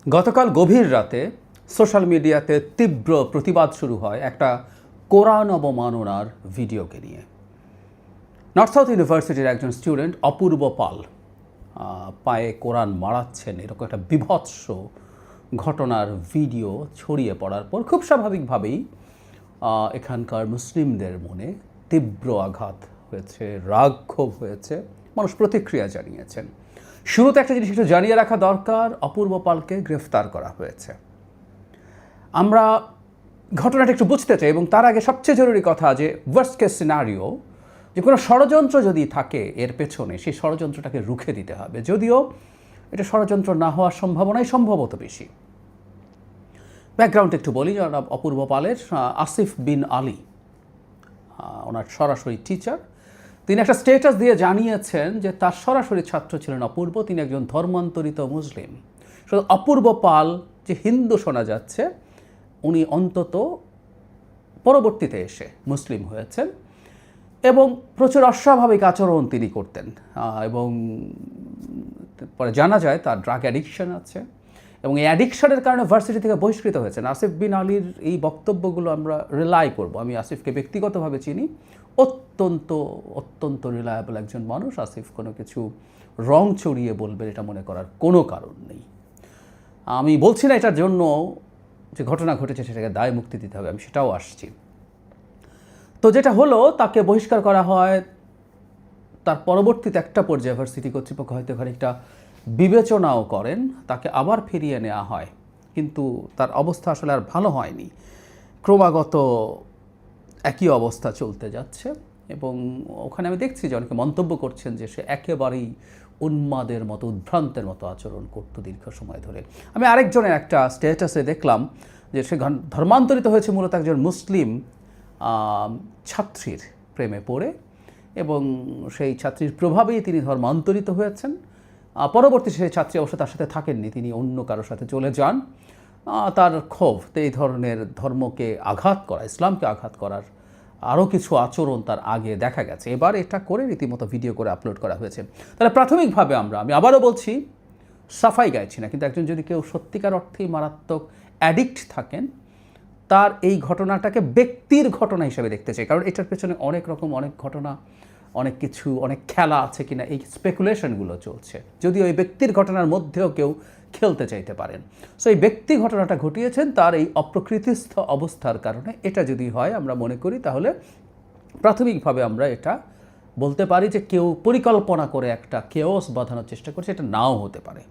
গতকাল গভীর রাতে সোশ্যাল মিডিয়াতে তীব্র প্রতিবাদ শুরু হয় একটা কোরআন অবমাননার ভিডিওকে নিয়ে। নর্থ সাউথ ইউনিভার্সিটির একজন স্টুডেন্ট অপূর্ব পাল পায়ে কোরআন মারাচ্ছেন, এরকম একটা বীভৎস ঘটনার ভিডিও ছড়িয়ে পড়ার পর খুব স্বাভাবিকভাবেই এখানকার মুসলিমদের মনে তীব্র আঘাত হয়েছে, রাগ ক্ষোভ হয়েছে, মানুষ প্রতিক্রিয়া জানিয়েছেন। শুরুতে একটা জিনিস একটু জানিয়ে রাখা দরকার, অপূর্ব পালকে গ্রেফতার করা হয়েছে। আমরা ঘটনাটা একটু বুঝতে চাই এবং তার আগে সবচেয়ে জরুরি কথা যে ওয়ার্স্ট কেস সিনারিও, যে কোনো ষড়যন্ত্র যদি থাকে এর পেছনে, সেই ষড়যন্ত্রটাকে রুখে দিতে হবে। যদিও এটা ষড়যন্ত্র না হওয়ার সম্ভাবনাই সম্ভবত বেশি। ব্যাকগ্রাউন্ড একটু বলি। জনাব অপূর্ব পালের আসিফ বিন আলী ওনার সরাসরি টিচার। তিনি একটা স্টেটাস দিয়ে জানিয়েছেন যে তার সরাসরি ছাত্র ছিলেন অপূর্ব, তিনি একজন ধর্মান্তরিত মুসলিম। শুধু অপূর্ব পাল যে হিন্দু শোনা যাচ্ছে, উনি অন্তত পরবর্তীতে এসে মুসলিম হয়েছেন এবং প্রচুর অস্বাভাবিক আচরণ তিনি করতেন এবং পরে জানা যায় তার ড্রাগ অ্যাডিকশন আছে এবং এই অ্যাডিকশনের কারণে ভার্সিটি থেকে বহিষ্কৃত হয়েছেন। আসিফ বিন আলীর এই বক্তব্যগুলো আমরা রিলাই করব। আমি আসিফকে ব্যক্তিগতভাবে চিনি, অত্যন্ত রিলায়েবল একজন মানুষ। আসিফ কোনো কিছু রং চড়িয়ে বলবেন এটা মনে করার কোনো কারণ নেই। আমি বলছি না এটার জন্য যে ঘটনা ঘটেছে সেটাকে দায় মুক্তি দিতে হবে, আমি সেটাও আসছি। তো যেটা হলো, তাকে বহিষ্কার করা হয়। তার পরবর্তীতে একটা পর্যায়ে ভার্সিটি কর্তৃপক্ষ হয়তো খানিকটা বিবেচনাও করেন, তাকে আবার ফিরিয়ে নেওয়া হয়, কিন্তু তার অবস্থা আসলে আর ভালো হয়নি। ক্রমাগত একই অবস্থা চলতে যাচ্ছে এবং ওখানে আমি দেখছি যে অনেকে মন্তব্য করছেন যে সে একেবারেই উন্মাদের মতো, উদ্ভ্রান্তের মতো আচরণ করত দীর্ঘ সময় ধরে। আমি আরেকজনের একটা স্ট্যাটাসে দেখলাম যে সে ধর্মান্তরিত হয়েছে মূলত একজন মুসলিম ছাত্রীর প্রেমে পড়ে এবং সেই ছাত্রীর প্রভাবেই তিনি ধর্মান্তরিত হয়েছেন। পরবর্তী সেই ছাত্রী অবশ্য তার সাথে থাকেননি, তিনি অন্য কারোর সাথে চলে যান। তার ক্ষোভ, এই ধরনের ধর্মকে আঘাত করা, ইসলামকে আঘাত করার আরও কিছু আচরণ তার আগে দেখা গেছে। এবার এটা করে রীতিমতো ভিডিও করে আপলোড করা হয়েছে। তাহলে প্রাথমিকভাবে আমি আবারও বলছি, সাফাই গাইছি না, কিন্তু একজন যদি কেউ সত্যিকার অর্থেই মারাত্মক অ্যাডিক্ট থাকেন, তার এই ঘটনাটাকে ব্যক্তির ঘটনা হিসেবে দেখতে চাই, কারণ এটার পেছনে অনেক রকম অনেক ঘটনা, অনেক কিছু, অনেক খেলা আছে কিনা এই স্পেকুলেশনগুলো চলছে। যদিও এই ব্যক্তির ঘটনার মধ্যেও কেউ খেলতে চাইতে পারেন। সো এই ব্যক্তি ঘটনাটা ঘটিয়েছেন তার এই অপ্রকৃতিস্থ অবস্থার কারণে। এটা যদি হয় আমরা মনে করি, তাহলে প্রাথমিকভাবে আমরা এটা বলতে পারি যে কেউ পরিকল্পনা করে একটা কেওস বাঁধানোর চেষ্টা করছে, এটা নাও হতে পারে।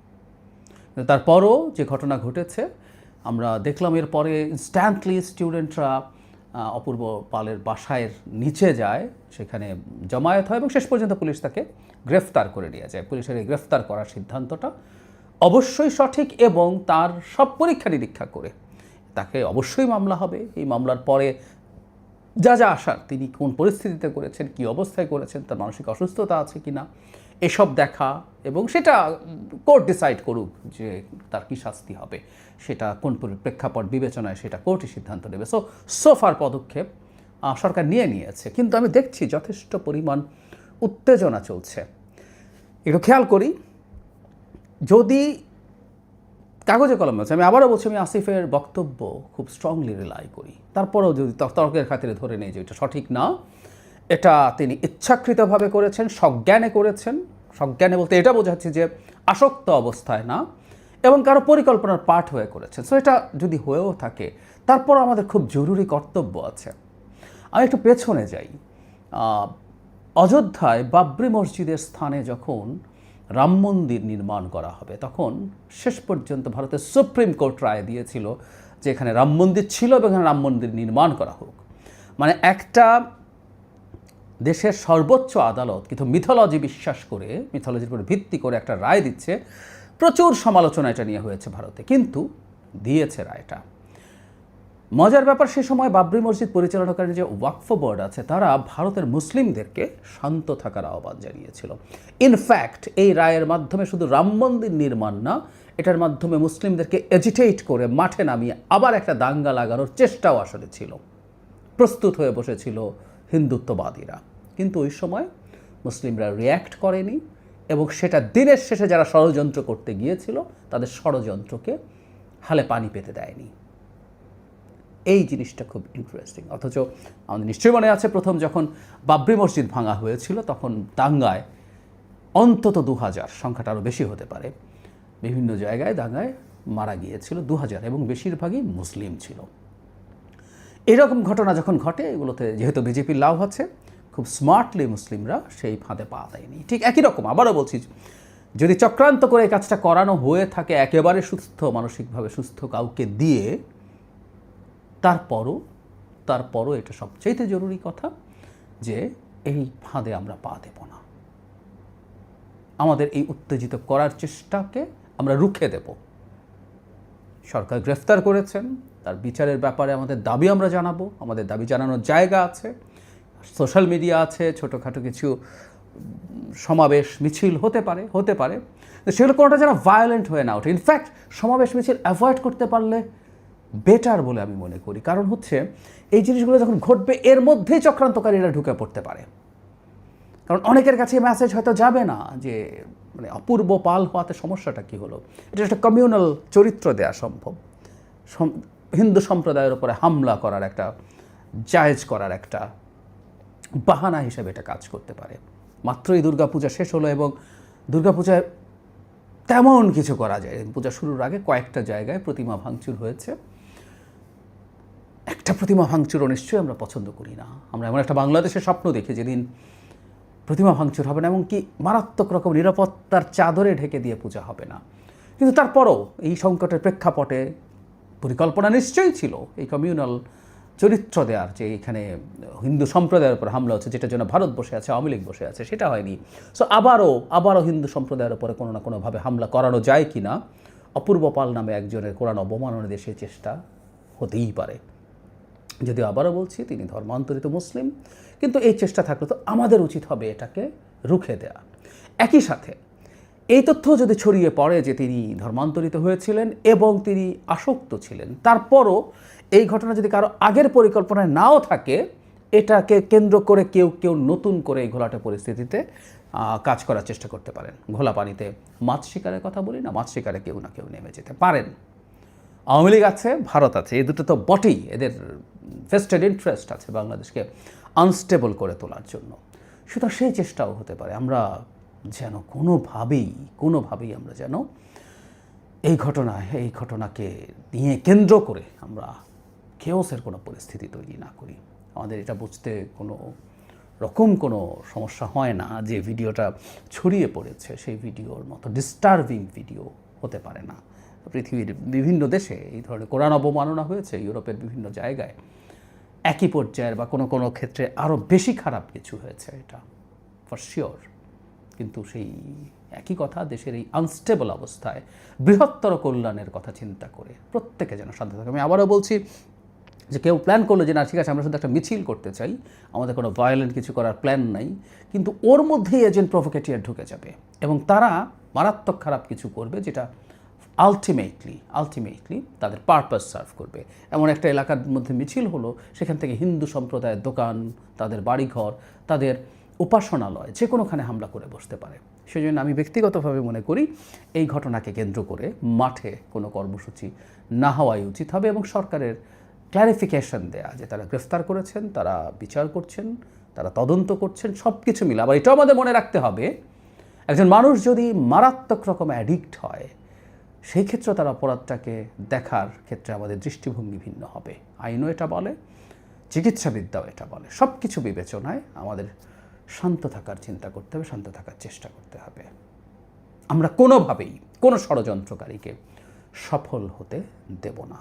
তারপরও যে ঘটনা ঘটেছে আমরা দেখলাম, এরপরে ইনস্ট্যান্টলি স্টুডেন্টরা অপূর্ব পালের বাসায়ের নিচে যায়, সেখানে জমায়েত হয় এবং শেষ পর্যন্ত পুলিশ তাকে গ্রেফতার করে নিয়ে যায়। পুলিশের এই গ্রেফতার করার সিদ্ধান্তটা অবশ্যই সঠিক এবং তার সব পরীক্ষা নিরীক্ষা করে তাকে অবশ্যই মামলা হবে। এই মামলার পরে যা যা আসার, তিনি কোন পরিস্থিতিতে করেছেন, কী অবস্থায় করেছেন, তার মানসিক অসুস্থতা আছে কিনা, এসব দেখা এবং সেটা কোর্ট ডিসাইড করুক যে তার কী শাস্তি হবে, সেটা কোন প্রেক্ষাপট বিবেচনায় সেটা কোর্টই সিদ্ধান্ত নেবে। সোফার পদক্ষেপ সরকার নিয়েছে, কিন্তু আমি দেখছি যথেষ্ট পরিমাণ উত্তেজনা চলছে। একটু খেয়াল করি, যদি কাগজে কলমে আছে, আমি আবারও বলছি, আমি আসিফের বক্তব্য খুব স্ট্রংলি রিলাই করি, তারপরেও যদি তর্কের খাতিরে ধরে নেই যে এটা সঠিক না, এটা তিনি ইচ্ছাকৃতভাবে করেছেন, সজ্ঞানে করেছেন। সজ্ঞানে বলতে এটা বোঝাচ্ছে যে আসক্ত অবস্থায় না, এবং কারো পরিকল্পনার পার্ট হয়ে করেছেন। সো এটা যদি হয়েও থাকে, তারপর আমাদের খুব জরুরি কর্তব্য আছে। আমি একটু পেছনে যাই। অযোধ্যায় বাবরি মসজিদের স্থানে যখন রাম মন্দির নির্মাণ করা হবে, তখন শেষ পর্যন্ত ভারতের সুপ্রিম কোর্ট রায় দিয়েছিল যে এখানে রাম মন্দির ছিল এবং এখানে রাম মন্দির নির্মাণ করা হোক। মানে একটা দেশের সর্বোচ্চ আদালত কিন্তু মিথোলজি বিশ্বাস করে, মিথোলজির উপর ভিত্তি করে একটা রায় দিচ্ছে। প্রচুর সমালোচনা এটা নিয়ে হয়েছে ভারতে, কিন্তু দিয়েছে রায়টা। মজার ব্যাপার, সে সময় বাবরি মসজিদ পরিচালনাকারী যে ওয়াকফ বোর্ড আছে, তারা ভারতের মুসলিমদেরকে শান্ত থাকার আহ্বান জানিয়েছিল। ইনফ্যাক্ট এই রায়ের মাধ্যমে শুধু রাম মন্দির নির্মাণ না, এটার মাধ্যমে মুসলিমদেরকে এজিটেট করে মাঠে নামিয়ে আবার একটা দাঙ্গা লাগানোর চেষ্টাও আসলে ছিল। প্রস্তুত হয়ে বসেছিল হিন্দুত্ববাদীরা, কিন্তু ওই সময় মুসলিমরা রিয়্যাক্ট করেনি এবং সেটা দিনের শেষে যারা ষড়যন্ত্র করতে গিয়েছিল তাদের ষড়যন্ত্রকে হালে পানি পেতে দেয়নি। এই জিনিসটা খুব ইন্টারেস্টিং। অথচ আমাদের নিশ্চয়ই মনে আছে প্রথম যখন বাবরি মসজিদ ভাঙা হয়েছিল তখন দাঙ্গায় অন্তত 2000, সংখ্যাটা আরও বেশি হতে পারে, বিভিন্ন জায়গায় দাঙ্গায় মারা গিয়েছিল 2000 এবং বেশিরভাগই মুসলিম ছিল। এরকম ঘটনা যখন ঘটে এগুলোতে যেহেতু বিজেপির লাভ আছে, খুব স্মার্টলি মুসলিমরা সেই ফাঁদে পা দেয়নি। ঠিক একই রকম আবারও বলছি, যদি চক্রান্ত করে এই কাজটা করানো হয়ে থাকে একেবারে সুস্থ, মানসিকভাবে সুস্থ কাউকে দিয়ে, তারপরও এটা সবচাইতে জরুরি কথা যে এই ফাঁদে আমরা পা দেব না। আমাদের এই উত্তেজিত করার চেষ্টাকে আমরা রুখে দেব। সরকার গ্রেফতার করেছেন, তার বিচারের ব্যাপারে আমাদের দাবি আমরা জানাবো, আমাদের দাবি জানানোর জায়গা আছে, সোশ্যাল মিডিয়া আছে, ছোটোখাটো কিছু সমাবেশ মিছিল হতে পারে সেগুলো কোনোটা যেন ভায়োলেন্ট হয়ে না ওঠে। ইনফ্যাক্ট সমাবেশ মিছিল অ্যাভয়েড করতে পারলে বেটার বলে আমি মনে করি। কারণ হচ্ছে এই জিনিসগুলো যখন ঘটবে এর মধ্যেই চক্রান্তকারীরা ঢুকে পড়তে পারে। কারণ অনেকের কাছে মেসেজ হয়তো যাবে না যে মানে অপূর্ব পাল হওয়াতে সমস্যাটা কী হলো। এটা একটা কমিউনাল চরিত্র দেওয়া সম্ভব, হিন্দু সম্প্রদায়ের উপরে হামলা করার একটা জায়েজ করার একটা বাহানা হিসেবে এটা কাজ করতে পারে। মাত্রই দুর্গাপূজা শেষ হলো এবং দুর্গাপূজায় তেমন কিছু করা যায়। পূজা শুরুর আগে কয়েকটা জায়গায় প্রতিমা ভাঙচুর হয়েছে। একটা প্রতিমা ভাঙচুরও নিশ্চয়ই আমরা পছন্দ করি না। আমরা এমন একটা বাংলাদেশের স্বপ্ন দেখি যেদিন প্রতিমা ভাঙচুর হবে না, এমনকি মারাত্মক রকম নিরাপত্তার চাদরে ঢেকে দিয়ে পূজা হবে না। কিন্তু তারপরও এই সংকটের প্রেক্ষাপটে পরিকল্পনা নিশ্চয়ই ছিল এই কমিউনাল চরিত্র দেওয়ার, যে এখানে হিন্দু সম্প্রদায়ের উপর হামলা হচ্ছে, যেটার জন্য ভারত বসে আছে, আওয়ামী লীগ বসে আছে, সেটা হয়নি। সো আবারও হিন্দু সম্প্রদায়ের উপরে কোনো না কোনোভাবে হামলা করানো যায় কি না, অপূর্ব পাল নামে একজনের কোরআন অবমাননা দেশের চেষ্টা হতেই পারে। যদিও আবারও বলছি তিনি ধর্মান্তরিত মুসলিম, কিন্তু এই চেষ্টা থাকলে তো আমাদের উচিত হবে এটাকে রুখে দেওয়া। একই সাথে এই তথ্য যদি ছড়িয়ে পড়ে যে তিনি ধর্মান্তরিত হয়েছিলেন এবং তিনি আসক্ত ছিলেন, তারপরও এই ঘটনা যদি কারো আগের পরিকল্পনায় নাও থাকে, এটাকে কেন্দ্র করে কেউ নতুন করে এই ঘোলাটে পরিস্থিতিতে কাজ করার চেষ্টা করতে পারেন। ঘোলা পানিতে মাছ শিকারের কথা বলি না, মাছ শিকারে কেউ না কেউ নেমে যেতে পারেন। আওয়ামী লীগ আছে, ভারত আছে, এই দুটো তো বটেই, এদের ভেস্টেড ইন্টারেস্ট আছে বাংলাদেশকে আনস্টেবল করে তোলার জন্য। সুতরাং সেই চেষ্টাও হতে পারে। আমরা যেন কোনোভাবেই আমরা যেন এই ঘটনাকে নিয়ে কেন্দ্র করে আমরা কেওসের কোনো পরিস্থিতি তৈরি না করি। আমাদের এটা বুঝতে কোনো সমস্যা হয় না যে ভিডিওটা ছড়িয়ে পড়েছে সেই ভিডিওর মতো ডিস্টার্বিং ভিডিও হতে পারে না। পৃথিবীর বিভিন্ন দেশে এই ধরনের কোরআন অবমাননা হয়েছে, ইউরোপের বিভিন্ন জায়গায় একই পর্যায়ের বা কোনো ক্ষেত্রে আরও বেশি খারাপ কিছু হয়েছে, এটা ফর শিওর। কিন্তু সেই একই কথা, দেশের এই আনস্টেবল অবস্থায় বৃহত্তর কল্যাণের কথা চিন্তা করে প্রত্যেকে যেন শান্ত থাকে। আমি আবারও বলছি যে কেউ প্ল্যান করলো যে না ঠিক আছে আমরা শুধু একটা মিছিল করতে চাই, আমাদের কোনো ভায়োলেন্ট কিছু করার প্ল্যান নাই, কিন্তু ওর মধ্যেই এজেন্ট প্রভোকেটিয়ার ঢুকে যাবে এবং তারা মারাত্মক খারাপ কিছু করবে, যেটা আলটিমেটলি তাদের পারপাস সার্ভ করবে। এমন একটা এলাকার মধ্যে মিছিল হলো, সেখান থেকে হিন্দু সম্প্রদায়ের দোকান, তাদের বাড়িঘর, তাদের উপাসনালয় যে কোনোখানে হামলা করে বসতে পারে। সেই জন্য আমি ব্যক্তিগতভাবে মনে করি এই ঘটনাকে কেন্দ্র করে মাঠে কোনো কর্মসূচি না হওয়াই উচিত হবে এবং সরকারের ক্ল্যারিফিকেশন দেয়া যে তারা গ্রেফতার করেছেন, তারা বিচার করছেন, তারা তদন্ত করছেন, সব কিছু মিলে। আবার এটাও আমাদের মনে রাখতে হবে, একজন মানুষ যদি মারাত্মক রকম অ্যাডিক্ট হয়, সেই ক্ষেত্রে তার অপরাধটাকে দেখার ক্ষেত্রে আমাদের দৃষ্টিভঙ্গি ভিন্ন হবে। আইনও এটা বলে, চিকিৎসাবিদ্যাও এটা বলে। সব কিছু বিবেচনায় আমাদের শান্ত থাকার চিন্তা করতে হবে, শান্ত থাকার চেষ্টা করতে হবে। আমরা কোনোভাবেই কোনো ষড়যন্ত্রকারীকে সফল হতে দেব না।